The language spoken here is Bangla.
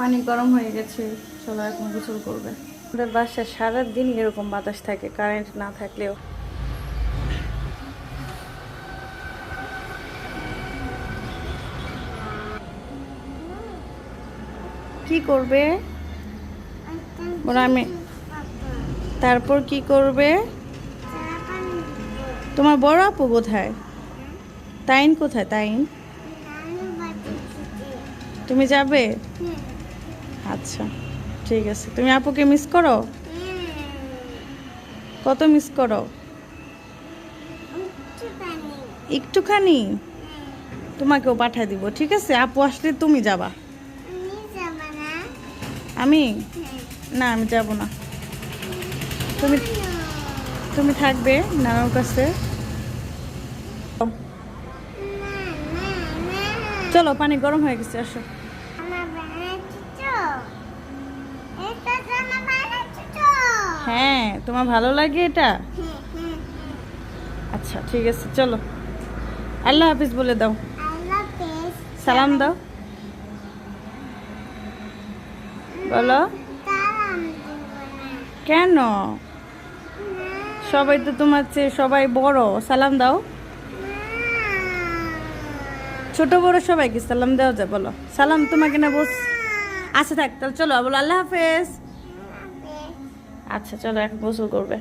পানি গরম হয়ে গেছে, চলো এখন গোসল করবে। আমাদের বাসায় সারাদিন এরকম বাতাস থাকে, কারেন্ট না থাকলেও। কি করবে ওরা? আমি তারপর কি করবে? তোমার বড় আপু কোথায়? তাইন কোথায়? তাইন, তুমি যাবে? আচ্ছা ঠিক আছে। তুমি আপুকে মিস করো? কত মিস করো? একটুখানি? তোমাকেও পাঠিয়ে দিব, ঠিক আছে? আপু আসলে তুমি যাবা। আমি না, আমি যাব না। তুমি তুমি থাকবে নানুর কাছে। চলো, পানি গরম হয়ে গেছে, আসো। হ্যাঁ, তোমার ভালো লাগে এটা? আচ্ছা ঠিক আছে, চলো। আল্লাহ হাফিজ বলে দাও, সালাম দাও, বলো। কেন? সবাই তো তোমার চেয়ে সবাই বড়, সালাম দাও। ছোট বড় সবাইকে সালাম দেওয়া যায়, বলো সালাম। তোমাকে না বস। আচ্ছা থাক, তাহলে চলো বলো আল্লাহ হাফেজ। আচ্ছা চলো, এখন গোসল করবে।